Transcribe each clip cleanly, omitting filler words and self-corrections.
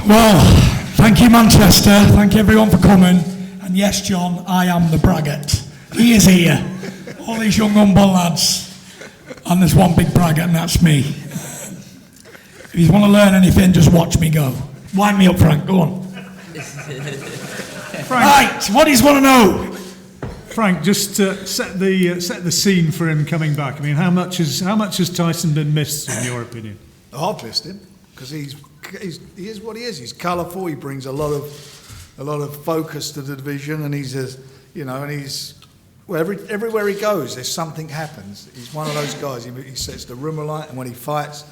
Well, thank you, Manchester. Thank you, everyone, for coming. And yes, John, I am the braggart. He is here. All these young humble lads. And there's one big braggart, and that's me. If you want to learn anything, just watch me go. Wind me up, Frank. Go on. Frank, Right, what do you want to know? Frank, just set the scene for him coming back. I mean, how much has Tyson been missed, in your opinion? I've missed him because he is what he is. He's colourful. He brings a lot of focus to the division, and everywhere he goes, there's something happens. He's one of those guys. He sets the room alight, and when he fights,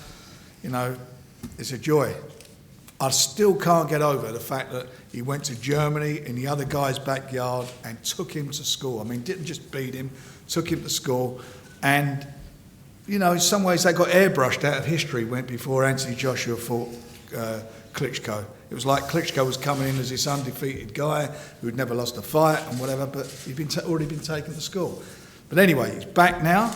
it's a joy. I still can't get over the fact that he went to Germany in the other guy's backyard and took him to school. I mean, didn't just beat him, took him to school, and in some ways they got airbrushed out of history before Anthony Joshua fought Klitschko. It was like Klitschko was coming in as this undefeated guy who'd never lost a fight and whatever, but he'd already been taken to school. But anyway, he's back now.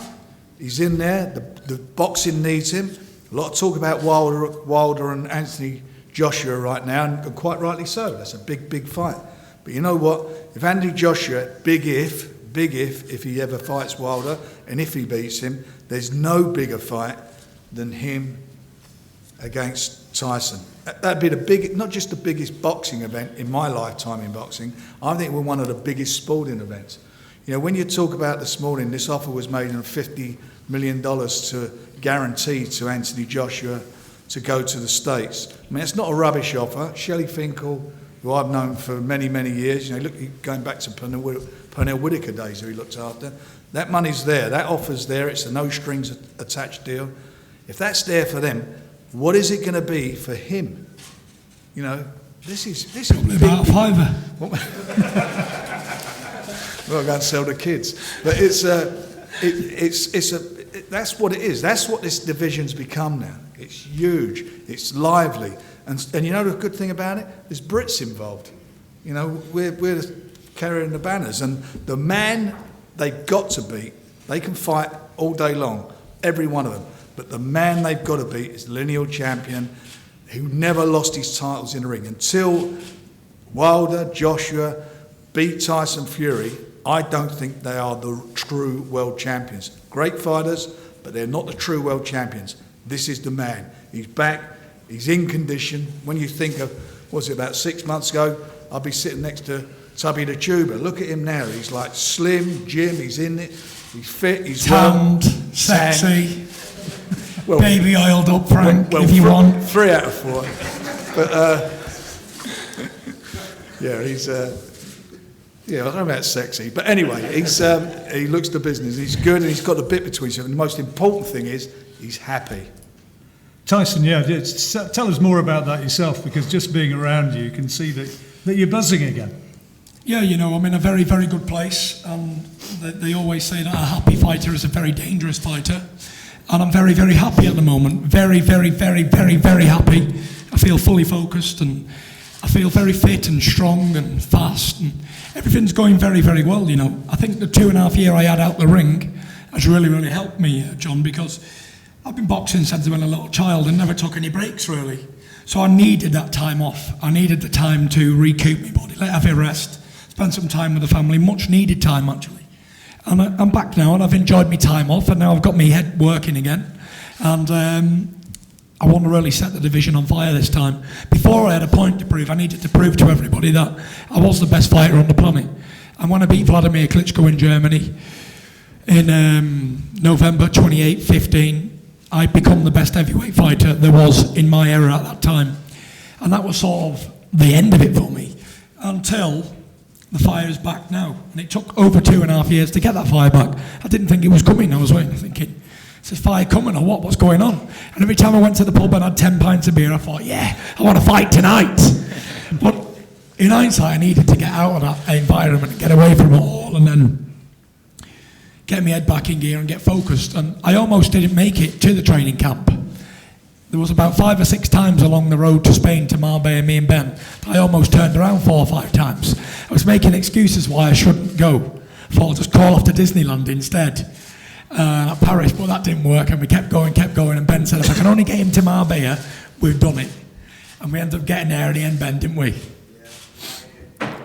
He's in there. The boxing needs him. A lot of talk about Wilder and Anthony Joshua right now, and quite rightly so. That's a big, big fight. But you know what? If Anthony Joshua, big if he ever fights Wilder, and if he beats him, there's no bigger fight than him against Tyson. That'd be not just the biggest boxing event in my lifetime in boxing. I think we're one of the biggest sporting events. When you talk about this morning, this offer was made in $50 million to guarantee to Anthony Joshua to go to the States. I mean, it's not a rubbish offer. Shelley Finkel, who I've known for many, many years, going back to Pernell Whitaker days, who he looked after, that money's there, that offer's there, it's a no strings attached deal. If that's there for them, what is it going to be for him? This is Probably about a fiver. Well, I'm going to sell the kids, but that's what it is. That's what this division's become now. It's huge. It's lively, and the good thing about it, there's Brits involved. We're carrying the banners, and the man they've got to beat. They can fight all day long, every one of them. But the man they've got to beat is the lineal champion who never lost his titles in the ring. Until Wilder, Joshua beat Tyson Fury, I don't think they are the true world champions. Great fighters, but they're not the true world champions. This is the man. He's back. He's in condition. When you think of, about 6 months ago, I'll be sitting next to Tubby the Tuber. Look at him now. He's like slim, Jim. He's in it. He's fit. He's tanned, sexy. Well, baby oiled up, Frank, if you want. 3 out of 4. But, he's... I don't know about sexy. But anyway, he looks the business. He's good, and he's got the bit between him. And the most important thing is he's happy. Tyson, tell us more about that yourself, because just being around you can see that you're buzzing again. Yeah, I'm in a very, very good place. They always say that a happy fighter is a very dangerous fighter. And I'm very, very happy at the moment. Very, very, very, very, very happy. I feel fully focused, and I feel very fit and strong and fast. And everything's going very, very well, I think the 2.5 years I had out the ring has really, really helped me, John, because I've been boxing since I've been a little child and never took any breaks, really. So I needed that time off. I needed the time to recoup my body, let it have a rest, spend some time with the family, much needed time, actually. And I'm back now, and I've enjoyed my time off, and now I've got my head working again. And I want to really set the division on fire this time. Before I had a point to prove, I needed to prove to everybody that I was the best fighter on the planet. And when I beat Vladimir Klitschko in Germany in November 2015, I'd become the best heavyweight fighter there was in my era at that time. And that was sort of the end of it for me, until the fire's back now. And it took over 2.5 years to get that fire back. I didn't think it was coming. I was waiting, thinking, is this fire coming or what? What's going on? And every time I went to the pub and had 10 pints of beer, I thought, I want to fight tonight. But in hindsight, I needed to get out of that environment and get away from it all, and then get my head back in gear and get focused. And I almost didn't make it to the training camp. There was about 5 or 6 times along the road to Spain, to Marbella, me and Ben. I almost turned around 4 or 5 times. I was making excuses why I shouldn't go. Thought I'll just call off to Disneyland instead. At Paris, but that didn't work, and we kept going, and Ben said, if I can only get him to Marbella, we've done it. And we ended up getting there in the end, Ben, didn't we?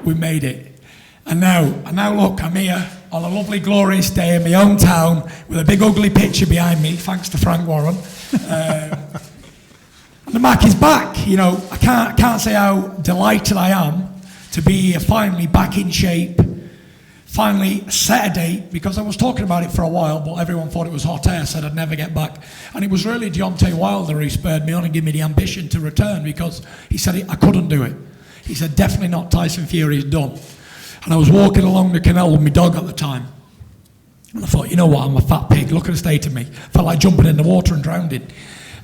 We made it. And now look, I'm here on a lovely, glorious day in my own town with a big, ugly picture behind me, thanks to Frank Warren. And the Mac is back. You know, I can't say how delighted I am to be here, finally back in shape, finally set a date, because I was talking about it for a while, but everyone thought it was hot air, said I'd never get back. And it was really Deontay Wilder who spurred me on and gave me the ambition to return, because he said I couldn't do it. He said, definitely not Tyson Fury's done. And I was walking along the canal with my dog at the time. And I thought, you know what, I'm a fat pig, look at the state of me. Felt like jumping in the water and drowning.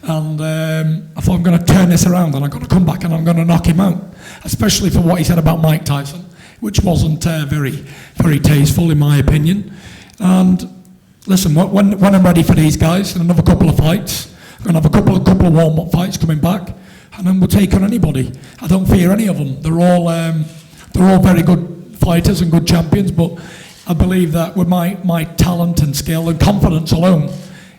And I thought, I'm going to turn this around and I'm going to come back and I'm going to knock him out. Especially for what he said about Mike Tyson, which wasn't very, very tasteful in my opinion. And listen, when I'm ready for these guys in another couple of fights, I'm going to have a couple of warm-up fights coming back, and then we'll take on anybody. I don't fear any of them. They're all very good fighters and good champions, but I believe that with my talent and skill and confidence alone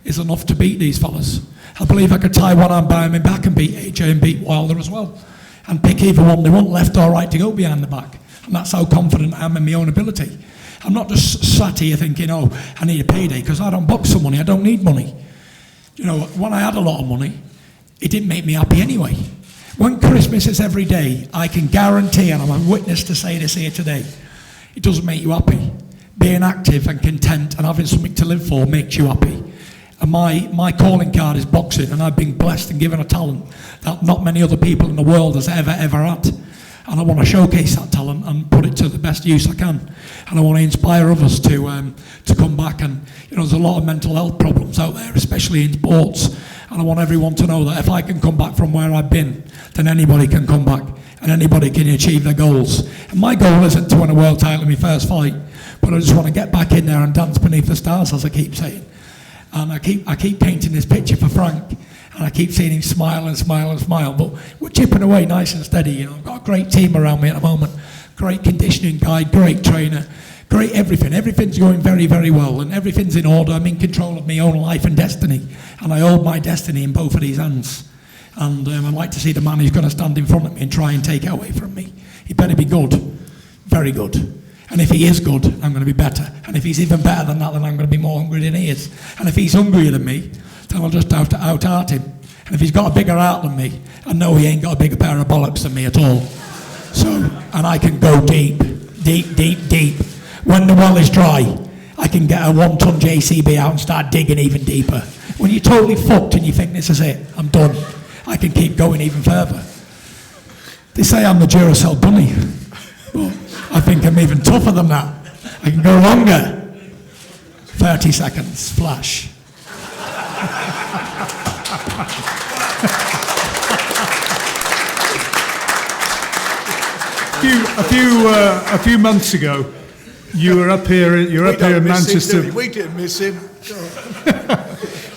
is enough to beat these fellas. I believe I could tie one arm behind my back and beat AJ and beat Wilder as well, and pick either one they want, left or right, to go behind the back. And that's how confident I am in my own ability. I'm not just sat here thinking, oh, I need a payday, because I don't box for money, I don't need money. You know, when I had a lot of money, it didn't make me happy anyway. When Christmas is every day, I can guarantee, and I'm a witness to say this here today, it doesn't make you happy. Being active and content and having something to live for makes you happy. And my calling card is boxing, and I've been blessed and given a talent that not many other people in the world has ever had. And I want to showcase that talent and put it to the best use I can. And I want to inspire others to come back. And you know, there's a lot of mental health problems out there, especially in sports. And I want everyone to know that if I can come back from where I've been, then anybody can come back and anybody can achieve their goals. And my goal isn't to win a world title in my first fight, but I just want to get back in there and dance beneath the stars, as I keep saying. And I keep painting this picture for Frank, and I keep seeing him smile and smile and smile, but we're chipping away nice and steady. You know, I've got a great team around me at the moment, great conditioning guy, great trainer, great everything. Everything's going very, very well, and everything's in order. I'm in control of my own life and destiny, and I hold my destiny in both of these hands. And I'd like to see the man who's going to stand in front of me and try and take it away from me. He better be good, very good. And if he is good, I'm going to be better. And if he's even better than that, then I'm going to be more hungry than he is. And if he's hungrier than me, then I'll just have to out-art him. And if he's got a bigger heart than me, I know he ain't got a bigger pair of bollocks than me at all. So, and I can go deep, deep, deep, deep. When the well is dry, I can get a 1-ton JCB out and start digging even deeper. When you're totally fucked and you think this is it, I'm done, I can keep going even further. They say I'm the Duracell bunny, but I think I'm even tougher than that. I can go longer. 30 seconds, flash. A few months ago, you were up here. You're up here in Manchester. We didn't miss him.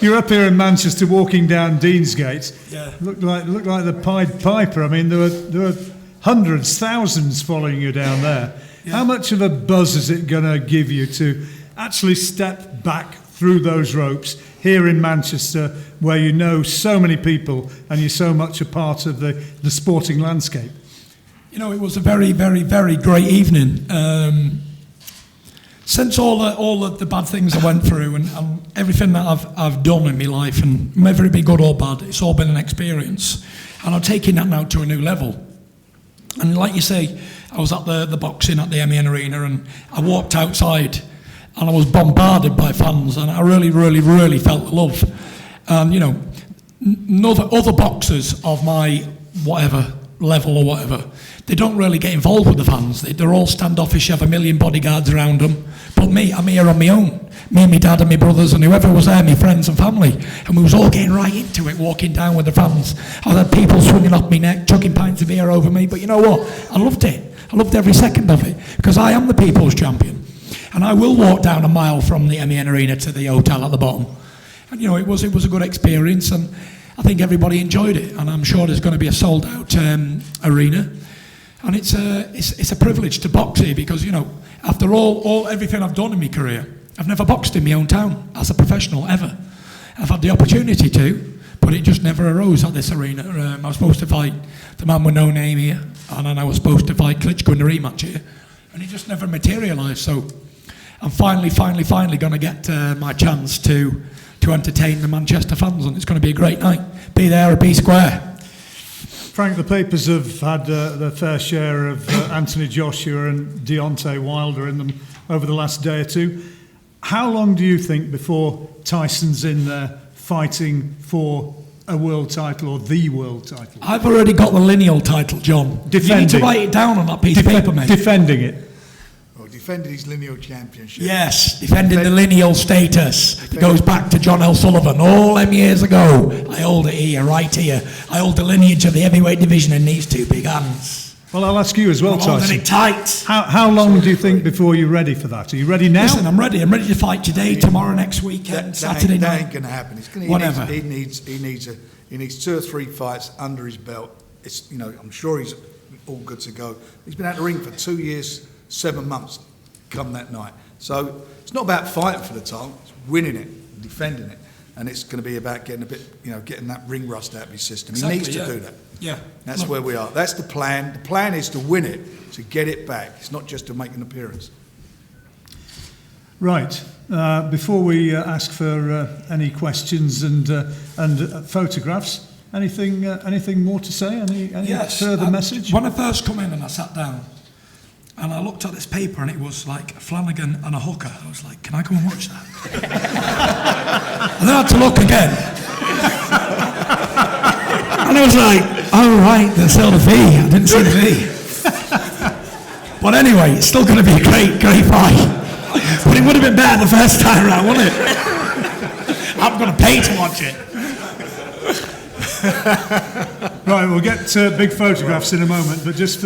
You're up here in Manchester, walking down Deansgate. Yeah. Looked like the Pied Piper. I mean, there were hundreds, thousands following you down there. Yeah. How much of a buzz is it going to give you to actually step back through those ropes here in Manchester, where you know so many people and you're so much a part of the sporting landscape? You know, it was a very, very, very great evening. Since all of the bad things I went through and everything that I've done in my life, and whether it be good or bad, it's all been an experience. And I'm taking that now to a new level. And like you say, I was at the boxing at the MEN Arena, and I walked outside and I was bombarded by fans, and I really, really, really felt the love. And you know, other boxers of my whatever level or whatever, they don't really get involved with the fans. They're all standoffish, have a million bodyguards around them. But me, I'm here on my own. Me and my dad and my brothers and whoever was there, my friends and family. And we was all getting right into it, walking down with the fans. I had people swinging off my neck, chucking pints of beer over me. But you know what? I loved it. I loved every second of it, because I am the people's champion. And I will walk down a mile from the MEN Arena to the hotel at the bottom. And you know, it was a good experience, and I think everybody enjoyed it. And I'm sure there's going to be a sold-out arena. And it's a privilege to box here, because you know, after all everything I've done in my career, I've never boxed in my own town as a professional ever. I've had the opportunity to, but it just never arose at this arena. I was supposed to fight the man with no name here, and then I was supposed to fight Klitschko in the rematch here, and it just never materialised. So I'm finally going to get my chance to entertain the Manchester fans, and it's going to be a great night. Be there or be square. Frank, the papers have had their fair share of Anthony Joshua and Deontay Wilder in them over the last day or two. How long do you think before Tyson's in there fighting for a world title or the world title? I've already got the lineal title, John. Defending. You need to write it down on that piece of paper, mate. Defending it. Well, defended his lineal championship. Yes, defending the lineal status. It goes back to John L. Sullivan all them years ago. I hold it here, right here. I hold the lineage of the heavyweight division in these two big hands. Well, I'll ask you as well, I'm holding Tyson. it tight. How long do you think before you're ready for that? Are you ready now? Listen, I'm ready. I'm ready to fight today, tomorrow, next weekend, Saturday that night. ain't going to happen. Whatever. He needs 2 or 3 fights under his belt. It's, you know, I'm sure he's all good to go. He's been out the ring for 2 years, 7 months. Come that night. So it's not about fighting for the title. It's winning it, defending it, and it's going to be about getting getting that ring rust out of his system. He needs to do that. Yeah. That's where we are. That's the plan. The plan is to win it, to get it back. It's not just to make an appearance. Right. Before we ask for any questions and photographs, anything more to say? Any further message? When I first come in and I sat down, and I looked at this paper and it was like Flanagan and a hooker. I was like, can I go and watch that? And then I had to look again. And I was like, oh right, there's still the V. I didn't see the V. But anyway, it's still going to be a great fight. But it would have been better the first time around, wouldn't it? I'm going to pay to watch it. Right, we'll get big photographs in a moment, but just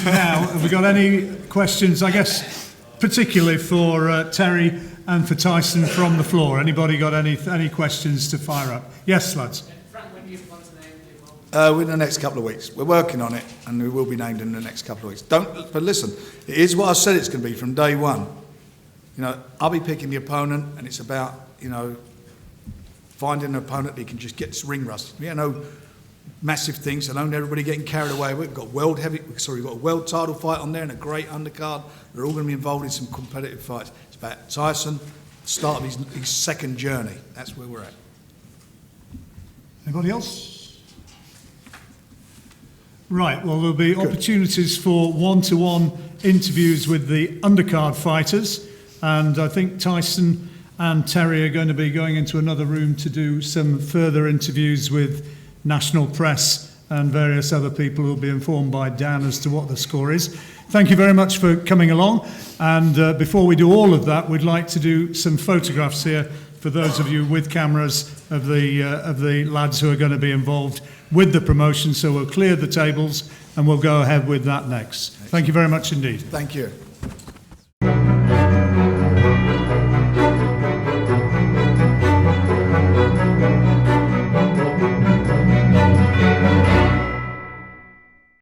now, have we got any questions, I guess, particularly for Terry and for Tyson from the floor? Anybody got any questions to fire up? Yes, lads. Frank, when do you want to name In the next couple of weeks. We're working on it, and we will be named in the next couple of weeks. But listen, it is what I said it's going to be from day one. You know, I'll be picking the opponent, and it's about, finding an opponent that he can just get this ring rust. No massive things. I don't everybody getting carried away with. We've got a world title fight on there and a great undercard. They're all going to be involved in some competitive fights. It's about Tyson, the start of his second journey. That's where we're at. Anybody else? Right, well, there'll be opportunities for one-to-one interviews with the undercard fighters, and I think Tyson and Terry are going to be going into another room to do some further interviews with national press and various other people who will be informed by Dan as to what the score is. Thank you very much for coming along, and before we do all of that, we'd like to do some photographs here for those of you with cameras of the lads who are going to be involved with the promotion. So we'll clear the tables and we'll go ahead with that next. Thank you very much indeed. Thank you.